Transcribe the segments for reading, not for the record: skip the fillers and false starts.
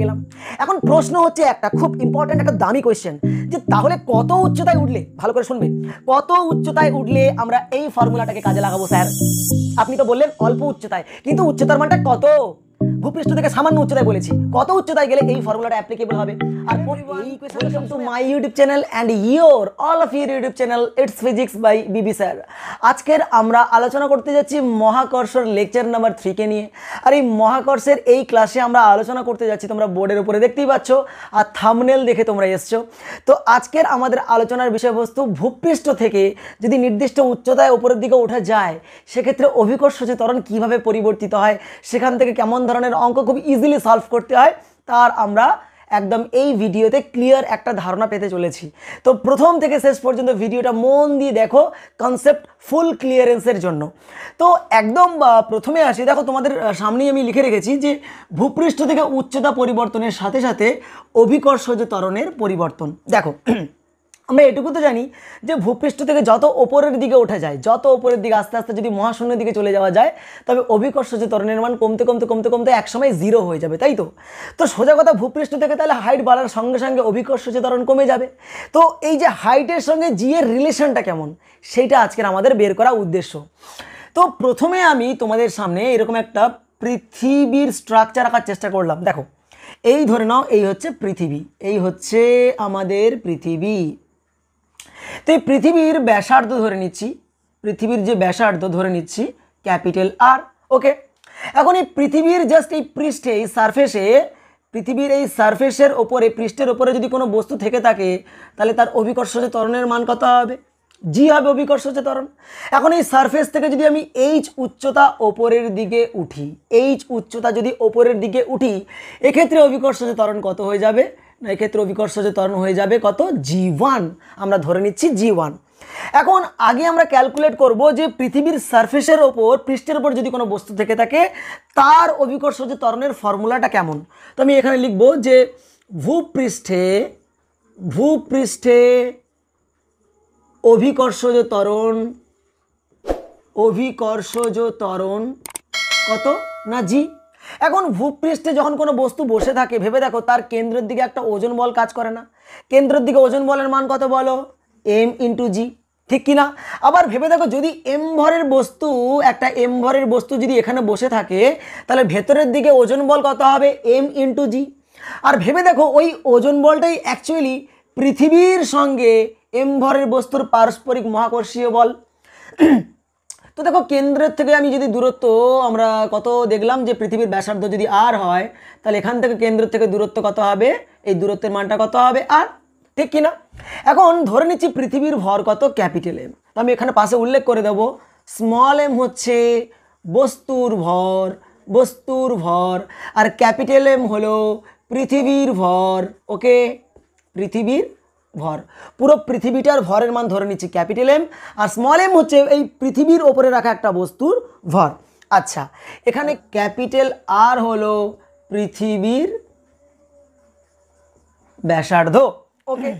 গেলাম। এখন প্রশ্ন হচ্ছে একটা খুব ইম্পর্টেন্ট একটা দামি কোয়েশ্চেন, যে তাহলে কত উচ্চতায় উঠলে, ভালো করে শুনবে, কত উচ্চতায় উঠলে আমরা এই ফর্মুলাটাকে কাজে লাগাবো স্যার? আপনি তো বললেন অল্প উচ্চতায়, কিন্তু উচ্চতার মানটা কত? ভূপৃষ্ঠ থেকে সামান্য উচ্চতায় বলেছি, কত উচ্চতায় গেলে এই ফর্মুলাটা অ্যাপ্লিকেবল হবে? আর welcome to my YouTube channel and all of your YouTube channel it's physics by BB sir. আজকের আমরা আলোচনা করতে যাচ্ছি মহাকর্ষর লেকচার নাম্বার 3 কে নিয়ে। আর এই মহাকর্ষের এই ক্লাসে আমরা আলোচনা করতে যাচ্ছি, তোমরা বোর্ডের উপরে দেখতেই পাচ্ছ আর থাম্বনেল দেখে তোমরা এসছো। তো আজকের আমাদের আলোচনার বিষয়বস্তু, ভূপৃষ্ঠ থেকে যদি নির্দিষ্ট উচ্চতায় উপরের দিকে ওঠা যায় সেক্ষেত্রে অভিকর্ষ যে ত্বরণ কীভাবে পরিবর্তিত হয়, সেখান থেকে কেমন ধরনের অঙ্ক খুব ইজিলি সলভ করতে হয়, তার আমরা একদম এই ভিডিওতে ক্লিয়ার একটা ধারণা পেতে চলেছি। তো প্রথম থেকে শেষ পর্যন্ত ভিডিওটা মন দিয়ে দেখো, কনসেপ্ট ফুল ক্লিয়ারেন্সের জন্য। তো একদম প্রথমে আসি, দেখো তোমাদের সামনেই আমি লিখে রেখেছি যে ভূপৃষ্ঠ থেকে উচ্চতা পরিবর্তনের সাথে সাথে অভিকর্ষজ ত্বরণের পরিবর্তন। দেখো আমরা এটুকু তো জানি যে ভূপৃষ্ঠ থেকে যত ওপরের দিকে ওঠা যায়, যত ওপরের দিকে আস্তে আস্তে যদি মহাশূন্যের দিকে চলে যাওয়া যায়, তবে অভিকর্ষজ ত্বরণের মান কমতে কমতে কমতে কমতে একসময় 0 হয়ে যাবে, তাই তো? তো সোজা কথা, ভূপৃষ্ঠ থেকে তাহলে হাইট বাড়ার সঙ্গে সঙ্গে অভিকর্ষজ ত্বরণ কমে যাবে। তো এই যে হাইটের সঙ্গে জি এর রিলেশনটা কেমন, সেইটা আজকের আমাদের বের করা উদ্দেশ্য। তো প্রথমে আমি তোমাদের সামনে এরকম একটা পৃথিবীর স্ট্রাকচার আঁকার চেষ্টা করলাম। দেখো, এই ধরে নাও এই হচ্ছে পৃথিবী, এই হচ্ছে আমাদের পৃথিবী। তো এই পৃথিবীর ব্যাসার্ধ ধরে নিচ্ছি, পৃথিবীর যে ব্যাসার্ধ ধরে নিচ্ছি ক্যাপিটাল আর। ওকে, এখন এই পৃথিবীর জাস্ট এই পৃষ্ঠে, এই সারফেসে, পৃথিবীর এই সারফেসের ওপরে, পৃষ্ঠের ওপরে যদি কোনো বস্তু থেকে থাকে, তাহলে তার অভিকর্ষজ ত্বরণের মান কত হবে? জি হবে অভিকর্ষজ ত্বরণ। এখন এই সারফেস থেকে যদি আমি এইচ উচ্চতা ওপরের দিকে উঠি, এইচ উচ্চতা যদি ওপরের দিকে উঠি, এক্ষেত্রে অভিকর্ষজ ত্বরণ কত হয়ে যাবে? না, এক্ষেত্রে অভিকর্ষজ ত্বরণ হয়ে যাবে কত? G1। আমরা ধরে নিচ্ছি G1। এখন আগে আমরা ক্যালকুলেট করব যে পৃথিবীর সারফেসের ওপর, পৃষ্ঠের ওপর যদি কোনো বস্তু থেকে থাকে, তার অভিকর্ষজ ত্বরণের ফর্মুলাটা কেমন। তো আমি এখানে লিখব যে ভূপৃষ্ঠে অভিকর্ষজ ত্বরণ কত? না জি। এখন ভূপৃষ্ঠে যখন কোনো বস্তু বসে থাকে, ভেবে দেখো তার কেন্দ্রের দিকে একটা ওজন বল কাজ করে না? কেন্দ্রের দিকে ওজন বলের মান কত বলো? m × g, ঠিক কি না? আবার ভেবে দেখো, যদি m ভরের বস্তু, একটা m ভরের বস্তু যদি এখানে বসে থাকে, তাহলে ভেতরের দিকে ওজন বল কত হবে? m × g। আর ভেবে দেখো ওই ওজন বলটাই অ্যাকচুয়ালি পৃথিবীর সঙ্গে m ভরের বস্তুর পারস্পরিক মহাকর্ষীয় বল। তো দেখো, কেন্দ্রের থেকে আমি যদি দূরত্ব, আমরা কত দেখলাম যে পৃথিবীর ব্যাসার্ধ যদি আর হয়, তাহলে এখান থেকে কেন্দ্র থেকে দূরত্ব কত হবে? এই দূরত্বের মানটা কত হবে? আর, ঠিক কি না? এখন ধরে নিচ্ছি পৃথিবীর ভর কত? Capital M। তো আমি এখানে পাশে উল্লেখ করে দেব, স্মল m হচ্ছে বস্তুর ভর, আর ক্যাপিটাল M হলো পৃথিবীর ভর। ওকে, পৃথিবীর ভর, পুরো পৃথিবীটার ভরের মান ধরে নিচ্ছি ক্যাপিটাল M, আর স্মল m হচ্ছে এই পৃথিবীর ওপরে রাখা একটা বস্তুর ভর। আচ্ছা, এখানে ক্যাপিটাল R হলো পৃথিবীর ব্যাসার্ধ। ওকে,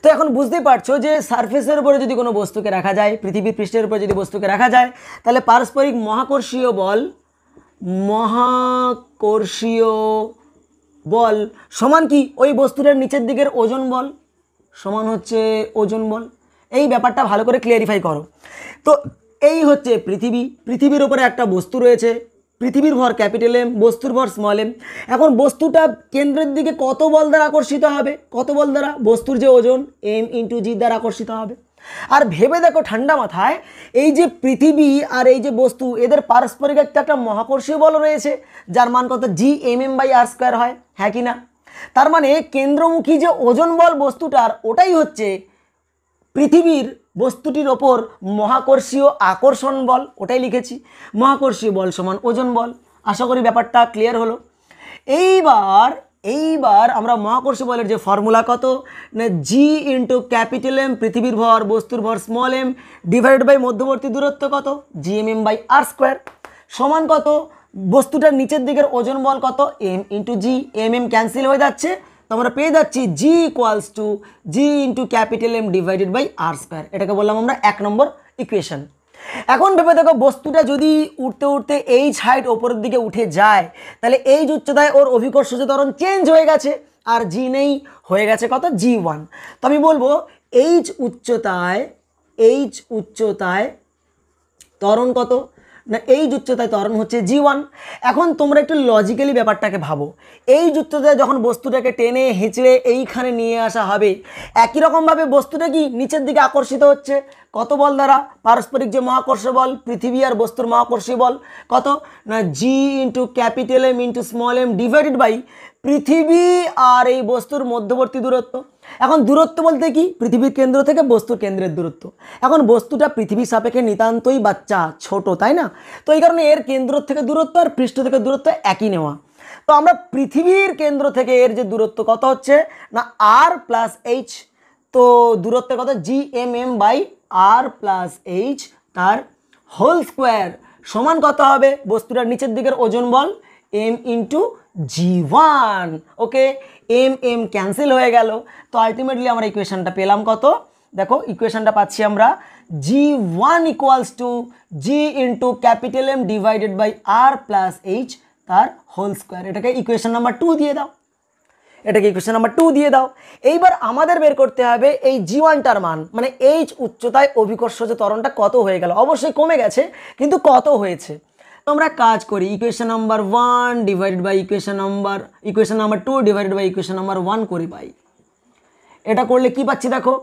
তো এখন বুঝতেই পারছো যে সারফেসের উপরে যদি কোনো বস্তুকে রাখা যায়, পৃথিবীর পৃষ্ঠের উপরে যদি বস্তুকে রাখা যায়, তাহলে পারস্পরিক মহাকর্ষীয় বল সমান কি? ওই বস্তুটার নিচের দিকের ওজন বল সমান হচ্ছে ওজন বল। এই ব্যাপারটা ভালো করে ক্লিয়ারিফাই করো। তো এই হচ্ছে পৃথিবীর উপরে একটা বস্তু রয়েছে, পৃথিবীর ভর ক্যাপিটাল M, বস্তুর ভর স্মল m। এখন বস্তুটা কেন্দ্রের দিকে কত বল দ্বারা আকর্ষিত হবে? কত বল দ্বারা? বস্তুর যে ওজন m × g দ্বারা আকর্ষিত হবে। আর ভেবে দেখো ঠান্ডা মাথায়, এই যে পৃথিবী আর এই যে বস্তু, এদের পারস্পরিক একটা মহাকর্ষীয় বল রয়েছে, যার মান কত? G_m/m/r² হয়, হ্যাঁ কি না? তার মানে কেন্দ্রমুখী যে ওজন বল বস্তুটার, ওটাই হচ্ছে পৃথিবীর বস্তুটির ওপর মহাকর্ষীয় আকর্ষণ বল। ওটাই লিখেছি, মহাকর্ষীয় বল সমান ওজন বল। আশা করি ব্যাপারটা ক্লিয়ার হলো। এইবার আমরা মহাকর্ষীয় বলের যে ফর্মুলা কত? না G × ক্যাপিটাল M, পৃথিবীর ভর, বস্তুর ভর স্মল m, ডিভাইডেড বাই মধ্যবর্তী দূরত্ব কত? G_m/m/r² সমান কত? বস্তুটার নিচের দিকের ওজন বল কত? m × g। m ক্যান্সেল হয়ে যাচ্ছে, তো আমরা পেয়ে যাচ্ছি G = G × capital M divided by r²। এটাকে বললাম আমরা 1 নম্বর ইকুয়েশন। এখন ভেবে দেখো বস্তুটা যদি উঠতে উঠতে এইচ হাইট ওপরের দিকে উঠে যায় তাহলে এইচ উচ্চতায় ওর অভিকর্ষজ ত্বরণ চেঞ্জ হয়ে গেছে আর জি নেই, হয়ে গেছে কত G1। তো আমি বলবো এইচ উচ্চতায় ত্বরণ কত না, এইচ উচ্চতায় ত্বরণ হচ্ছে G1। এখন তোমরা একটু লজিক্যালি ব্যাপারটাকে ভাবো, এইচ উচ্চতায় যখন বস্তুটাকে টেনে হেঁচড়ে এইখানে নিয়ে আসা হবে, একই রকমভাবে বস্তুটা কি নিচের দিকে আকর্ষিত হচ্ছে কত বল দ্বারা, পারস্পরিক যে মহাকর্ষ বল পৃথিবী আর বস্তুর মহাকর্ষীয় বল কত না G into capital M into small M divided by পৃথিবী আর এই বস্তুর মধ্যবর্তী দূরত্ব। এখন দূরত্ব বলতে কি, পৃথিবীর কেন্দ্র থেকে বস্তুর কেন্দ্রের দূরত্ব। এখন বস্তুটা পৃথিবীর সাপেক্ষে নিতান্তই বাচ্চা ছোট, তাই না? তো এই কারণে এর কেন্দ্র থেকে দূরত্ব আর পৃষ্ঠ থেকে দূরত্ব একই নেওয়া। তো আমরা পৃথিবীর কেন্দ্র থেকে এর যে দূরত্ব কত হচ্ছে না আর প্লাস এইচ, তো দূরত্বের কত GMM by r plus h তার হোল স্কোয়ার সমান কত হবে, বস্তুটার নিচের দিকের ওজন বল M into G1। Okay, M cancel হয়ে গেল। তো আলটিমেটলি আমরা ইকুয়েশনটা পেলাম কত, দেখো ইকুয়েশনটা পাচ্ছি আমরা G1 equals to G into capital M divided by r plus h তার হোল স্কোয়ার। এটাকে ইকুয়েশন নাম্বার 2 দিয়ে দাও, এইবার আমাদের বের করতে হবে এই G1টার মান, মানে এইচ উচ্চতায় অভিকর্ষজ ত্বরণটা কত হয়ে গেল। অবশ্যই কমে গেছে কিন্তু কত হয়েছে। আমরা কাজ করি equation number 1 divided by equation number 2 divided by equation number 1 করি বাই, এটা করলে কি পাচ্ছি দেখো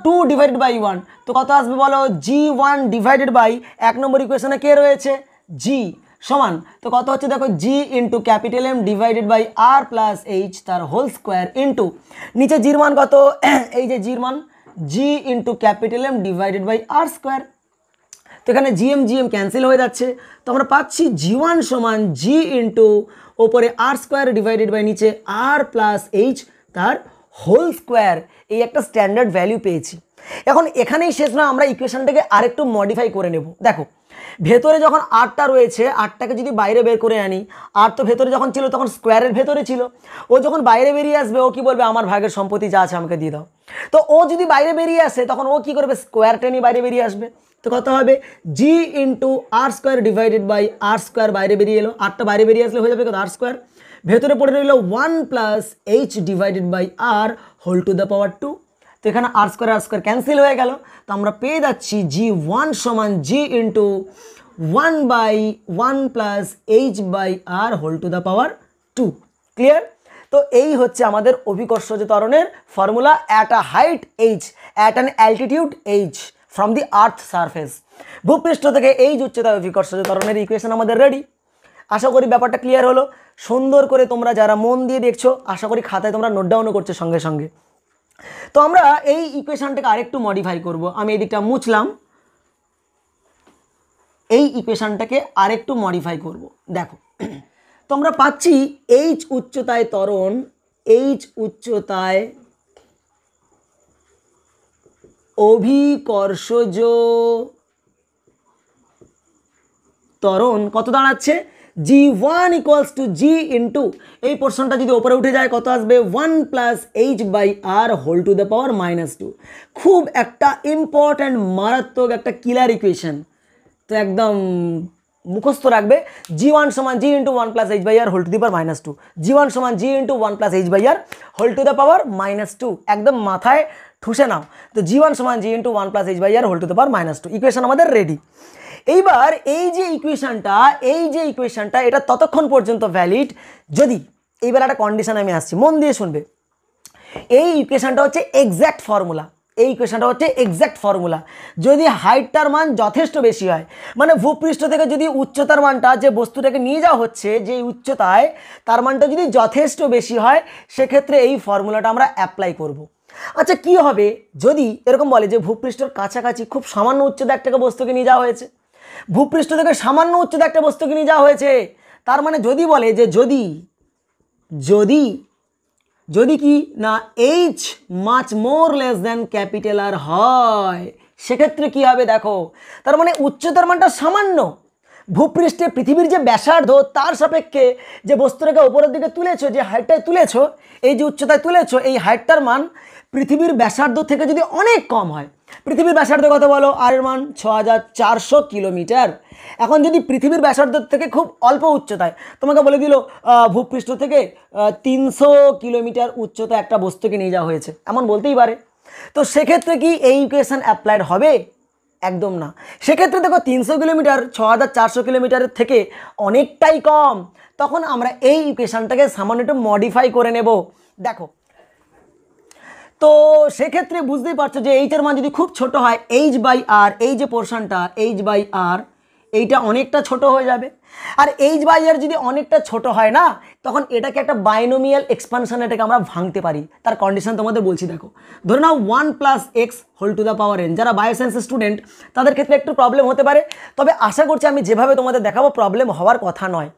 2 ডিভাইডেড বাই 1, তো কত আসবে বলো G1 ডিভাইডেড বাই 1 নম্বর ইকুয়েশনে কে রয়েছে G সমান, তো কত হচ্ছে দেখো G into capital M divided by r plus h তার হোল স্কোয়ার ইন্টু নিচে জির মান কত, এই যে জির মান G into capital M divided by r square. তো এখানে GM ক্যান্সেল হয়ে যাচ্ছে, তো আমরা পাচ্ছি G1 সমান G ইন্টু ওপরে আর স্কোয়ার ডিভাইডেড বাই নিচে আর প্লাস এইচ তার হোল স্কোয়ার। এই একটা স্ট্যান্ডার্ড ভ্যালু পেয়েছি। এখন এখানেই শেষ না, আমরা ইকুয়েশনটাকে আরেকটু মডিফাই করে নেব। দেখো ভেতরে যখন আরটা রয়েছে, আরটাকে যদি বাইরে বের করে আনি, আর তো ভেতরে যখন ছিল তখন স্কোয়ারের ভেতরে ছিল, ও যখন বাইরে বেরিয়ে আসবে ও কি বলবে আমার ভাগের সম্পত্তি যা আছে আমাকে দিয়ে দাও। তো ও যদি বাইরে বেরিয়ে আসে তখন ও কি করবে, স্কোয়ার টেনে বাইরে বেরিয়ে আসবে। তো কত হবে G into r square divided by r square, বাইরে বেরিয়ে এলো, আরটা বাইরে বেরিয়ে আসলে হয়ে যাবে কত আর স্কোয়ার, ভেতরে পড়ে রইল 1 plus h divided by R whole to the power 2। তো এখানে আর স্কোয়ার ক্যান্সেল হয়ে গেল, তো আমরা পেয়ে যাচ্ছি G1 সমান G into 1 by 1 plus H by R whole to the power 2। Clear? তো এই হচ্ছে আমাদের অভিকর্ষজ ত্বরণের formula at a height H, at an altitude H from the earth surface. ভূপৃষ্ঠ থেকে এইচ উচ্চতায় অভিকর্ষজ ত্বরণের ইকুয়েশন আমাদের রেডি। আশা করি ব্যাপারটা ক্লিয়ার হলো। সুন্দর করে তোমরা যারা মন দিয়ে দেখছো, আশা করি খাতায় তোমরা নোট ডাউনও করছো সঙ্গে সঙ্গে। তো আমরা এই ইকুয়েশনটাকে আরেকটু মডিফাই করব। আমি এই দিকটা মুছলাম, এই ইকুয়েশনটাকে আরেকটু মডিফাই করব। দেখো তোমরা পাচ্ছি এইচ উচ্চতায় ত্বরণ, এইচ উচ্চতায় অভিকর্ষজ ত্বরণ কত দাঁড়াচ্ছে G1 equals to G into এই পোর্শনটা যদি ওপরে উঠে যায় কত আসবে 1 plus H by R whole to the power -2। খুব একটা ইম্পর্ট্যান্ট মারাত্মক একটা কিলার ইকুয়েশন, তো একদম মুখস্থ রাখবে। G1 সমান G into 1 plus H by R whole to the power -2, G1 সমান G into 1 plus H by R whole to the power -2, একদম মাথায় ঠুসে নাও। তো G1 সমান G into 1 plus H by R whole to the power -2 equation আমাদের ready. এইবার এই যে ইকুয়েশনটা এটা ততক্ষণ পর্যন্ত ভ্যালিড যদি, এইবার একটা কন্ডিশন আমি আসছি, মন দিয়ে শুনবে। এই ইকুয়েশনটা হচ্ছে এক্স্যাক্ট ফর্মুলা, যদি হাইটটার মান যথেষ্ট বেশি হয়, মানে ভূপৃষ্ঠ থেকে যদি উচ্চতার মানটা যে বস্তুটাকে নিয়ে যাওয়া হচ্ছে যে উচ্চতায়, তার মানটা যদি যথেষ্ট বেশি হয়, সেক্ষেত্রে এই ফর্মুলাটা আমরা অ্যাপ্লাই করব। আচ্ছা কি হবে যদি এরকম বলে যে ভূপৃষ্ঠের কাছাকাছি খুব সামান্য উচ্চতা একটা বস্তুকে নিয়ে যাওয়া হয়েছে, ভূপৃষ্ঠ থেকে সামান্য উচ্চতা একটা বস্তুকে নিয়ে যাওয়া হয়েছে, তার মানে যদি বলে যে যদি কি না h much more less than capital r হয়, সেক্ষেত্রে কি হবে দেখো, তার মানে উচ্চতার মানটা সামান্য, ভূপৃষ্ঠে পৃথিবীর যে ব্যাসার্ধ তার সাপেক্ষে যে বস্তুটাকে উপরের দিকে তুলেছো, যে হাইটটায় তুলেছো, এই যে উচ্চতায় তুলেছো, এই হাইটটার মান পৃথিবীর ব্যাসার্ধ থেকে যদি অনেক কম হয়, পৃথিবীর ব্যাসার্ধ কত বলো, আর এর মান 6400 কিলোমিটার। এখন যদি পৃথিবীর ব্যাসার্ধ থেকে খুব অল্প উচ্চতায়, তোমাকে বলে দিল ভূপৃষ্ঠ থেকে 300 কিলোমিটার উচ্চতায় একটা বস্তুকে নিয়ে যাওয়া হয়েছে, এমন বলতেই পারে। তো সেক্ষেত্রে কি এই ইকুয়েশন অ্যাপ্লাইড হবে? একদম না। সেক্ষেত্রে দেখো 300 কিলোমিটার 6400 কিলোমিটারের থেকে অনেকটাই কম, তখন আমরা এই ইকুয়েশনটাকে সামান্য একটু মডিফাই করে নেব। দেখো, তো সেক্ষেত্রে বুঝতেই পারছো যে এইচের মান যদি খুব ছোট হয়, এইচ বাই আর, এই যে পোর্শনটা এইচ বাই আর, এইটা অনেকটা ছোট হয়ে যাবে। আর এইচ বাই আর যদি অনেকটা ছোট হয় না, তখন এটাকে একটা বাইনোমিয়াল এক্সপানশন, এটাকে আমরা ভাঙতে পারি। তার কন্ডিশন তোমাদের বলছি, দেখো ধরে নাও 1 + x whole to the power n। যারা বায়োসায়েন্সের স্টুডেন্ট তাদের ক্ষেত্রে একটু প্রবলেম হতে পারে, তবে আশা করছি আমি যেভাবে তোমাদের দেখাবো প্রবলেম হওয়ার কথা নয়।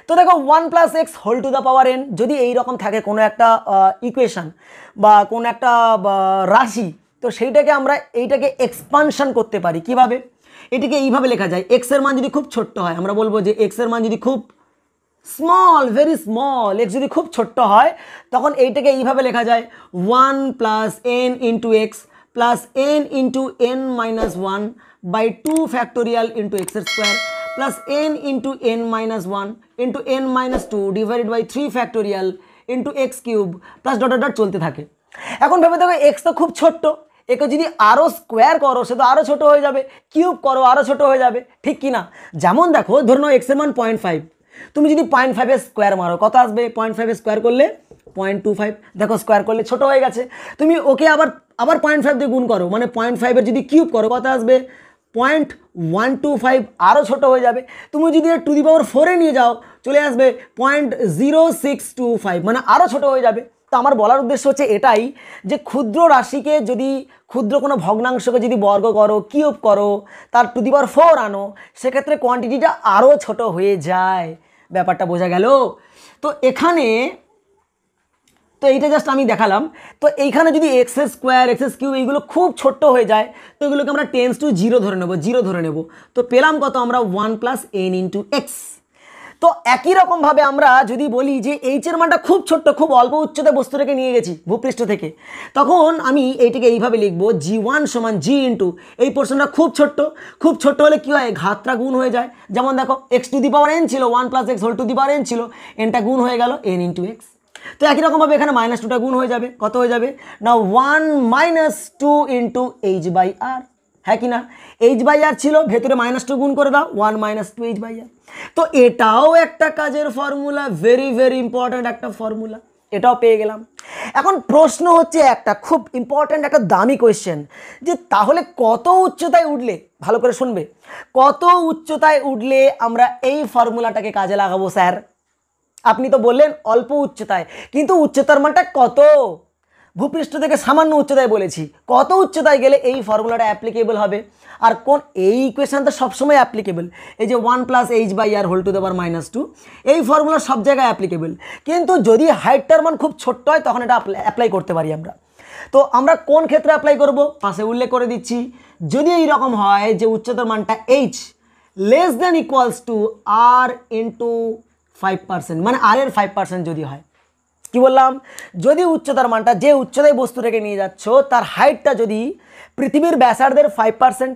তো দেখো 1 + x whole to the power n যদি এই রকম থাকে কোনো একটা ইকুয়েশন বা কোনো একটা রাশি, তো সেইটাকে আমরা এইটাকে এক্সপানশন করতে পারি। কিভাবে? এটিকে এইভাবে লেখা যায়, x এর মান যদি খুব ছোট্ট হয়, আমরা বলবো যে x এর মান যদি খুব স্মল, ভেরি স্মল, x যদি খুব ছোট্ট হয়, তখন এইটাকে এইভাবে লেখা যায় 1 + n × x + n × n - 1 by 2 factorial into x² plus n into n minus 1 into n minus 2 divided by 3 factorial into x cube plus dot dot চলতে থাকে। এখন ভেবে দেখো x তো খুব ছোট্ট, একে যদি আরও স্কোয়ার করো সে তো আরও ছোট হয়ে যাবে, কিউব করো আরও ছোট হয়ে যাবে, ঠিক কি না? যেমন দেখো ধরে নাও x এর মান 0.5, তুমি যদি 0.5 এর স্কোয়ার মারো কত আসবে? 0.5 এর স্কোয়ার করলে 0.25, দেখো স্কোয়ার করলে ছোট হয়ে গেছে। তুমি ওকে আবার 0.5 দিয়ে গুণ করো, মানে 0.5 এর যদি কিউব করো কত আসবে? 0.125, আরও ছোট হয়ে যাবে। তুমি যদি টু দি পাওয়ার 4 নিয়ে যাও চলে আসবে 0.0625, মানে আরও ছোট হয়ে যাবে। তো আমার বলার উদ্দেশ্য হচ্ছে এটাই যে ক্ষুদ্র রাশিকে যদি, ক্ষুদ্র কোনো ভগ্নাংশকে যদি বর্গ করো, কিউব করো, তার টু দি পাওয়ার 4 আনো, সেক্ষেত্রে কোয়ান্টিটিটা আরও ছোট হয়ে যায়। ব্যাপারটা বোঝা গেল? তো এখানে তো এইটা জাস্ট আমি দেখালাম। তো এইখানে যদি x² x³ এইগুলো খুব ছোট্ট হয়ে যায়, তো এগুলোকে আমরা টেন্স টু 0 ধরে নেব, 0 ধরে নেব। তো পেলাম কত আমরা? 1 + n × x। তো একই রকমভাবে আমরা যদি বলি যে এইচের মানটা খুব ছোট্ট, খুব অল্প উচ্চতায় বস্তুটাকে নিয়ে গেছি ভূপৃষ্ঠ থেকে, তখন আমি এইটাকে এইভাবে লিখবো g1 = g ইন্টু এই পোর্শনটা খুব ছোট্ট, খুব ছোট্ট হলে কী হয়? ঘাতটা গুণ হয়ে যায়। যেমন দেখো x⁴n ছিল, 1 + x whole to the power n ছিল, nটা গুণ হয়ে গেল n × x। তো একই রকমভাবে এখানে -2টা গুণ হয়ে যাবে, কত হয়ে যাবে না? 1 - 2 × h/r, হ্যাঁ কি না? h/r ছিল, ভেতরে -2 গুণ করে দাও, 1 - 2 h/r। তো এটাও একটা কাজের ফর্মুলা, ভেরি ভেরি ইম্পর্ট্যান্ট একটা ফর্মুলা, এটাও পেয়ে গেলাম। এখন প্রশ্ন হচ্ছে একটা খুব ইম্পর্ট্যান্ট একটা দামি কোয়েশ্চেন, যে তাহলে কত উচ্চতায় উঠলে, ভালো করে শুনবে, কত উচ্চতায় উঠলে আমরা এই ফর্মুলাটাকে কাজে লাগাবো স্যার? আপনি তো বললেন অল্প উচ্চতায়, কিন্তু উচ্চতার মানটা কত? ভূপৃষ্ঠ থেকে সামান্য উচ্চতায় বলেছি, কত উচ্চতায় গেলে এই ফর্মুলাটা অ্যাপ্লিকেবল হবে? আর কোন এই ইকুয়েশনটা সবসময় অ্যাপ্লিকেবল, এই যে 1 + h/r whole to the power -2, এই ফর্মুলা সব জায়গায় অ্যাপ্লিকেবল। কিন্তু যদি হাইটটার মান খুব ছোট্ট হয় তখন এটা অ্যাপ্লাই করতে পারি আমরা। তো আমরা কোন ক্ষেত্রে অ্যাপ্লাই করব? পাশে উল্লেখ করে দিচ্ছি। যদি এই রকম হয় যে উচ্চতার মানটা h <= r × 5%, মানে r এর 5% যদি হয়, কি বললাম? যদি উচ্চতার মানটা, যে উচ্চতায় বস্তুটাকে নিয়ে যাচ্ছ তার হাইটটা যদি পৃথিবীর ব্যাসার্ধের 5%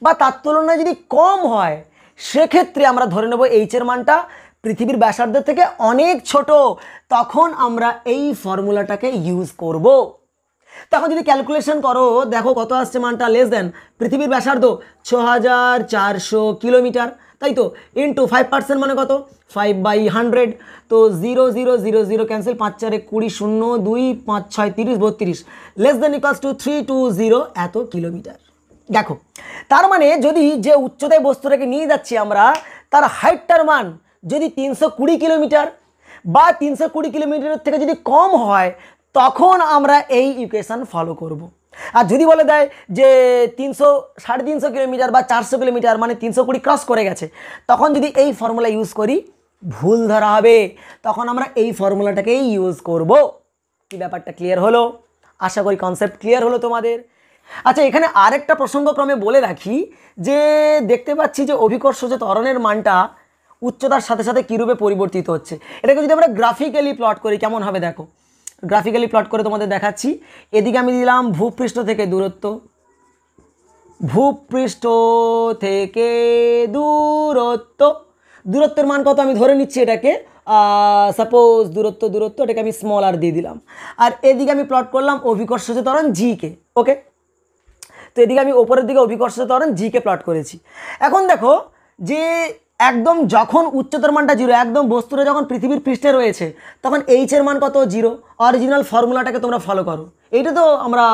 বা তার তুলনায় যদি কম হয়, সেক্ষেত্রে আমরা ধরে নেব এইচের মানটা পৃথিবীর ব্যাসার্ধের থেকে অনেক ছোট, তখন আমরা এই ফর্মুলাটাকে ইউজ করব। তখন যদি ক্যালকুলেশন করো দেখো কত আসছে মানটা, পৃথিবীর ব্যাসার্ধ 6400 কিলোমিটার, তাই তো, ইন্টু 5% মানে কত? 5/100। তো 0 0 0 0 ক্যান্সেল, 5 4 20 0 2 5 6 30 32, <= 320 এত কিলোমিটার। দেখো তার মানে যদি যে উচ্চতায় বস্তুটাকে নিয়ে যাচ্ছি আমরা, তার হাইটটার মান যদি 320 কিলোমিটার বা 320 কিলোমিটারের থেকে যদি কম হয়, তখন আমরা এই ইকুয়েশন ফলো করব। আর যদি বলে দেয় যে 300 350 কিলোমিটার বা 400 কিলোমিটার, মানে 320 ক্রস করে গেছে, তখন যদি এই ফর্মুলা ইউজ করি ভুল ধরা হবে, তখন আমরা এই ফর্মুলাটাকেই ইউজ করব। কি ব্যাপারটা ক্লিয়ার হলো? আশা করি কনসেপ্ট ক্লিয়ার হলো তোমাদের। আচ্ছা, এখানে আরেকটা প্রসঙ্গক্রমে বলে রাখি যে দেখতে পাচ্ছি যে অভিকর্ষজ ত্বরণের মানটা উচ্চতার সাথে সাথে কীরূপে পরিবর্তিত হচ্ছে। এটাকে যদি আমরা গ্রাফিক্যালি প্লট করি কেমন হবে দেখো। গ্রাফিক্যালি প্লট করে তোমাদের দেখাচ্ছি। এদিকে আমি দিলাম ভূপৃষ্ঠ থেকে দূরত্ব, ভূপৃষ্ঠ থেকে দূরত্বের মান কত আমি ধরে নিচ্ছি এটাকে, সাপোজ দূরত্ব এটাকে আমি স্মল আর দিয়ে দিলাম। আর এদিকে আমি প্লট করলাম অভিকর্ষজ ত্বরণ জিকে। ওকে, তো এদিকে আমি ওপরের দিকে অভিকর্ষজ ত্বরণ জিকে প্লট করেছি। এখন দেখো যে একদম যখন উচ্চতার মানটা 0, একদম বস্তুটা যখন পৃথিবীর পৃষ্ঠে রয়েছে তখন এইচের মান কত 0। অরিজিনাল ফর্মুলাটাকে তোমরা ফলো করো। এইটা তো আমরা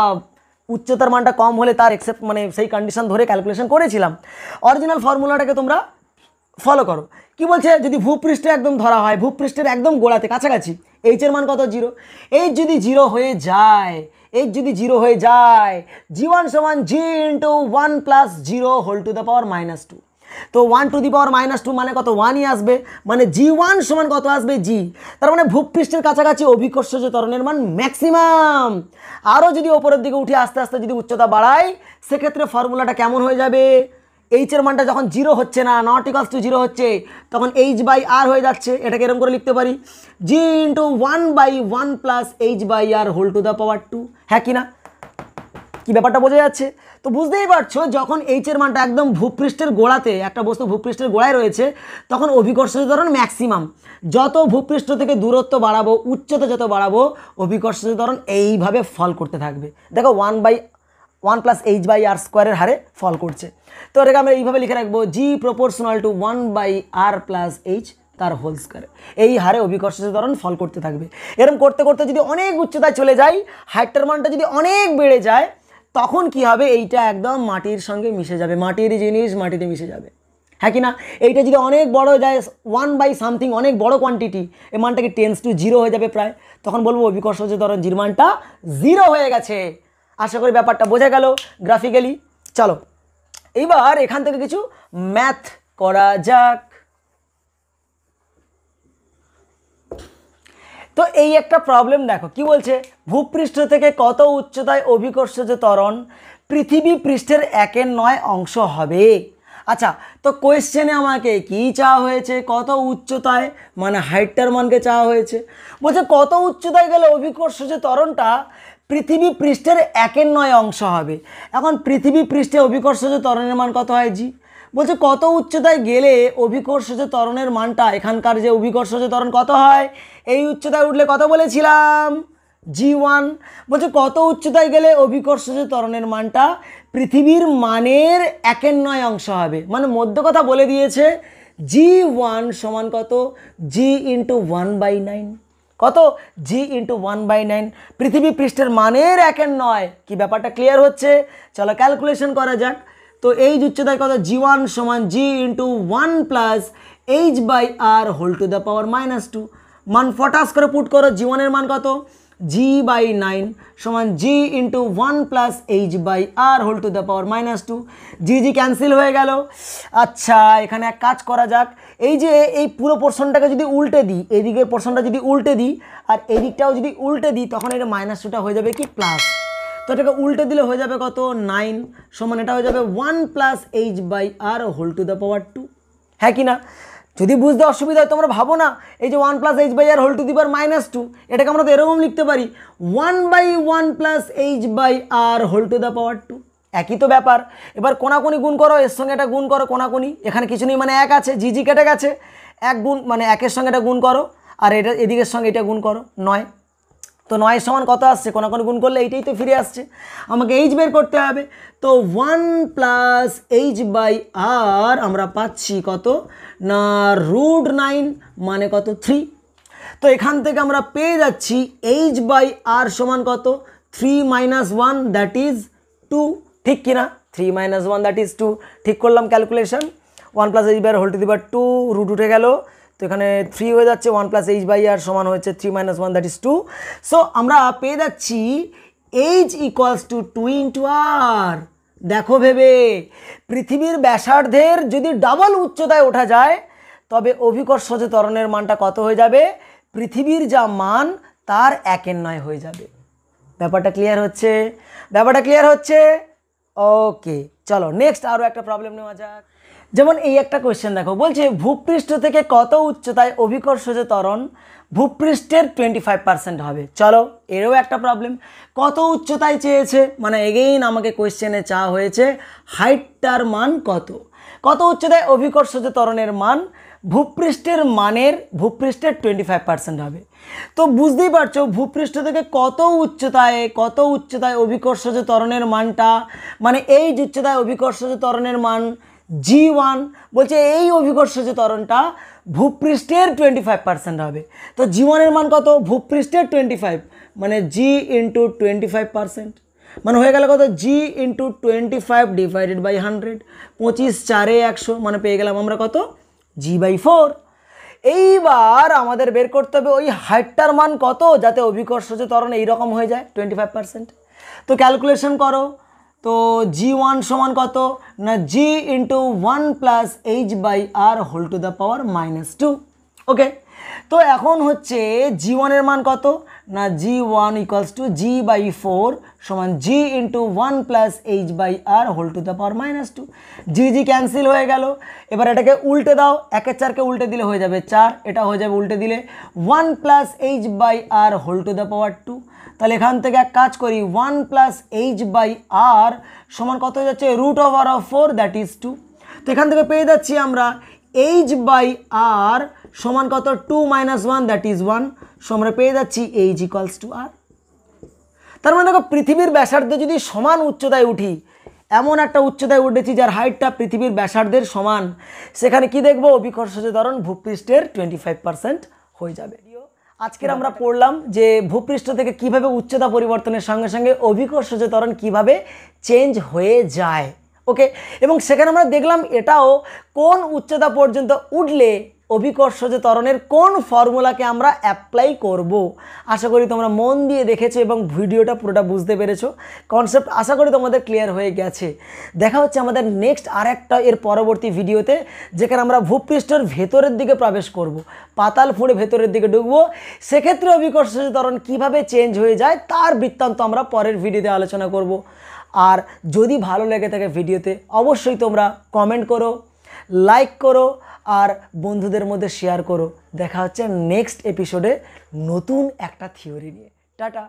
উচ্চতার মানটা কম হলে তার এক্সেপ্ট মানে সেই কন্ডিশন ধরে ক্যালকুলেশন করেছিলাম। অরিজিনাল ফর্মুলাটাকে তোমরা ফলো করো। কি বলছে, যদি ভূপৃষ্ঠে একদম ধরা হয়, ভূপৃষ্ঠের একদম গোড়াতে কাছাকাছি, এইচের মান কত 0। এইচ যদি 0 হয়ে যায়, g1 সমান g into 1 plus 0 whole to the power -2। তো 1 টু দি পাওয়ার -2 মানে কত, 1ই আসবে, মানে g1 সমান কত আসবে g। তার মানে ভূপৃষ্ঠের কাছাকাছি অভিকর্ষজ ত্বরণের মান ম্যাক্সিমাম। আরও যদি ওপরের দিকে উঠে আস্তে আস্তে যদি উচ্চতা বাড়ায় সেক্ষেত্রে ফর্মুলাটা কেমন হয়ে যাবে, এইচের মানটা যখন 0 হচ্ছে না, নট ইকুয়ালস টু 0 হচ্ছে, তখন h/r হয়ে যাচ্ছে। এটাকে এরকম করে লিখতে পারি g into 1/1 plus h/r whole to the power 2। হ্যাঁ কি না, কি ব্যাপারটা বোঝা যাচ্ছে? তো বুঝতেই পারছো যখন এইচের মানটা একদম ভূপৃষ্ঠের গোড়াতে, একটা বস্তু ভূপৃষ্ঠের গোড়ায় রয়েছে, তখন অভিকর্ষজ ত্বরণ ম্যাক্সিমাম। যত ভূপৃষ্ঠ থেকে দূরত্ব বাড়াবো, উচ্চতা যত বাড়াবো, অভিকর্ষজ ত্বরণ এইভাবে ফল করতে থাকবে। দেখো 1/1 প্লাস h/r স্কোয়ারের হারে ফল করছে। তো এটাকে আমরা এইভাবে লিখে রাখবো g proportional to 1/r plus h তার হোল স্কোয়ার। এই হারে অভিকর্ষজ ত্বরণ ফল করতে থাকবে। এরকম করতে করতে যদি অনেক উচ্চতায় চলে যায়, হাইটের মানটা যদি অনেক বেড়ে যায়, তখন কি হবে, এইটা একদম মাটির সঙ্গে মিশে যাবে, মাটির জিনিস মাটিতে মিশে যাবে। হ্যাঁ কি না, এইটা যদি অনেক বড় হয়ে যায় 1/something, অনেক বড় কোয়ান্টিটি, এই মানটাকে টেন্স টু 0 হয়ে যাবে প্রায়, তখন বলবো অভিকর্ষজ ত্বরণ জির মানটা 0 হয়ে গেছে। আশা করি ব্যাপারটা বোঝা গেল গ্রাফিক্যালি। চলো এইবার এখান থেকে কিছু ম্যাথ করা যাক। তো এই একটা প্রবলেম দেখো, কি বলছে, ভূপৃষ্ঠ থেকে কত উচ্চতায় অভিকর্ষজ ত্বরণ পৃথিবী পৃষ্ঠের 1/9 অংশ হবে। আচ্ছা, তো কোয়েশ্চেনে আমাকে কি চাওয়া হয়েছে, কত উচ্চতায়, মানে হাইটটার মানকে চাওয়া হয়েছে। বলছে কত উচ্চতায় গেলে অভিকর্ষজ ত্বরণটা পৃথিবী পৃষ্ঠের 1/9 অংশ হবে। এখন পৃথিবী পৃষ্ঠে অভিকর্ষজ ত্বরণের মান কত হয় জি। বলছে কত উচ্চতায় গেলে অভিকর্ষজ ত্বরণের মানটা, এখানকার যে অভিকর্ষজ ত্বরণ কত হয়, এই উচ্চতায় উঠলে কত বলেছিলাম g1। বলছে কত উচ্চতায় গেলে অভিকর্ষজ ত্বরণের মানটা পৃথিবীর মানের 1/9 অংশ হবে, মানে মধ্য কথা বলে দিয়েছে g1 সমান কত, g ইন্টু 1/9। কত, g ইন্টু 1/9, পৃথিবী পৃষ্ঠের মানের 1/9। কি ব্যাপারটা ক্লিয়ার হচ্ছে? চলো ক্যালকুলেশন করা যাক। তো এই উচ্চতায় কত, g1 সমান g into 1 plus h/r whole to the power -2। মান ফটাস করে পুট করো, g1 এর মান কত, g/9 সমান g into 1 plus h/r whole to the power -2। G cancel হয়ে গেল। আচ্ছা, এখানে এক কাজ করা যাক, এই যে এই পুরো পোর্শনটাকে যদি উল্টে দিই, এদিকের পোর্শনটা যদি উল্টে দিই আর এদিকটাও যদি উল্টে দিই, তখন এটা -2টা হয়ে যাবে কি প্লাস। তো এটাকে উল্টে দিলে হয়ে যাবে কত, 9 সমান এটা হয়ে যাবে 1 plus h/r whole to the power 2। হ্যাঁ কি না? যদি বুঝতে অসুবিধা হয় তোমরা ভাবো না, এই যে 1 plus h/r whole to the power -2, এটাকে আমরা তো এরকম লিখতে পারি 1/1 plus h/r whole to the power 2। একই তো ব্যাপার। এবার কোনাকুনি গুণ করো, এর সঙ্গে এটা গুণ করো, কোনাকুনি, এখানে কিছু নেই মানে 1 আছে, জি কেটে গেছে, 1 গুণ মানে 1-এর সঙ্গে এটা গুণ করো, আর এটা এদিকের সঙ্গে এটা গুণ করো, 9। তো 9 সমান কত আসছে, কোনাকুনি গুণ করলে এইটাই তো ফিরে আসছে। আমাকে h বের করতে হবে। তো 1 প্লাস h/r আমরা পাচ্ছি কত না √9 মানে কত 3। তো এখান থেকে আমরা পেয়ে যাচ্ছি h/r সমান কত 3 - 1 দ্যাট ইজ 2। ঠিক কিনা, 3 - 1 দ্যাট ইজ 2। ঠিক করলাম calculation. 1 plus h/r whole to the power 2, root উঠে গেল, তো এখানে 3 হয়ে যাচ্ছে। 1 প্লাস h/r সমান হচ্ছে 3 - 1 দ্যাট ইজ 2। সো আমরা পেয়ে যাচ্ছি h equals to 2 into r। দেখো ভেবে, পৃথিবীর ব্যাসার্ধের যদি ডাবল উচ্চতায় ওঠা যায় তবে অভিকর্ষজ ত্বরণের মানটা কত হয়ে যাবে, পৃথিবীর যা মান তার 1/9 হয়ে যাবে। ব্যাপারটা ক্লিয়ার হচ্ছে? ব্যাপারটা ক্লিয়ার হচ্ছে? ওকে, চলো নেক্সট আরও একটা প্রবলেম নেওয়া যাক। যেমন এই একটা কোয়েশ্চেন দেখো, বলছে ভূপৃষ্ঠ থেকে কত উচ্চতায় অভিকর্ষজ ত্বরণ ভূপৃষ্ঠের 25% হবে। চলো এরও একটা প্রবলেম, কত উচ্চতায় চেয়েছে, মানে এগেইন আমাকে কোয়েশ্চেনে চাওয়া হয়েছে হাইটটার মান কত, কত উচ্চতায় অভিকর্ষজ ত্বরণের মান ভূপৃষ্ঠের 25% হবে। তো বুঝতেই পারছো ভূপৃষ্ঠ থেকে কত উচ্চতায় অভিকর্ষজ ত্বরণের মানটা, মানে এই উচ্চতায় অভিকর্ষজ ত্বরণের মান G1, বলছে এই অভিকর্ষজ ত্বরণটা ভূপৃষ্ঠের 25% হবে। তো G1 এর মান কত, ভূপৃষ্ঠের 25 মানে G ইন্টু 25%, মানে হয়ে গেল কত, G ইন্টু 25 ডিভাইডেড বাই 100, 25 4 100, মানে পেয়ে গেলাম আমরা কত, G/4। এইবার আমাদের বের করতে হবে ওই হাইটটার মান কত যাতে অভিকর্ষজ ত্বরণ এইরকম হয়ে যায় 25%। তো ক্যালকুলেশন করো, তো G1 সমান কত না G into 1 plus H/R whole to the power -2। Okay, তো এখন হচ্ছে G1 এর মান কত না G1 ইকুয়ালস টু G/4 সমান G into 1 plus H/R whole to the power -2। G cancel হয়ে গেল। এবার এটাকে উল্টে দাও, 1 এর 4কে উল্টে দিলে হয়ে যাবে 4, এটা হয়ে যাবে উল্টে দিলে 1 plus H/R whole to the power 2। তাহলে এখান থেকে এক কাজ করি, 1 প্লাস H/R সমান কত হয়ে যাচ্ছে, √4 দ্যাট ইজ 2। তো এখান থেকে পেয়ে যাচ্ছি আমরা H/R সমান কত, 2 - 1 দ্যাট ইজ 1, সো আমরা পেয়ে যাচ্ছি H ইকুয়ালস টু R। তার মানে দেখো পৃথিবীর ব্যাসার্ধ যদি সমান উচ্চতায় উঠি, এমন একটা উচ্চতায় উঠেছি যার হাইটটা পৃথিবীর ব্যাসার্ধের সমান, সেখানে কি দেখবো, অভিকর্ষজ ত্বরণ ভূপৃষ্ঠের 25% হয়ে যাবে। আজকের আমরা পড়লাম যে ভূপৃষ্ঠ থেকে কিভাবে উচ্চতা পরিবর্তনের সঙ্গে সঙ্গে অভিকর্ষজ ত্বরণ কিভাবে চেঞ্জ হয়ে যায়। ওকে, এবং সেখানে আমরা দেখলাম এটাও কোন উচ্চতা পর্যন্ত উঠলে অভিকর্ষজ ত্বরণের কোন ফর্মুলাকে আমরা অ্যাপ্লাই করব। আশা করি তোমরা মন দিয়ে দেখেছো এবং ভিডিওটা পুরোটা বুঝতে পেরেছো, কনসেপ্ট আশা করি তোমাদের ক্লিয়ার হয়ে গেছে। দেখা হচ্ছে আমাদের নেক্সট আরেকটা এর পরবর্তী ভিডিওতে, যেখানে আমরা ভূপৃষ্ঠের ভেতরের দিকে প্রবেশ করব, পাতাল ফুঁড়ে ভেতরের দিকে ঢুকবো, সেক্ষেত্রে অভিকর্ষজ ত্বরণ কীভাবে চেঞ্জ হয়ে যায় তার বৃত্তান্ত আমরা পরের ভিডিওতে আলোচনা করব। আর যদি ভালো লেগে থাকে ভিডিওতে অবশ্যই তোমরা কমেন্ট করো, লাইক করো আর বন্ধুদের মধ্যে শেয়ার করো। দেখা হচ্ছে নেক্সট এপিসোডে নতুন একটা থিওরি নিয়ে। টাটা।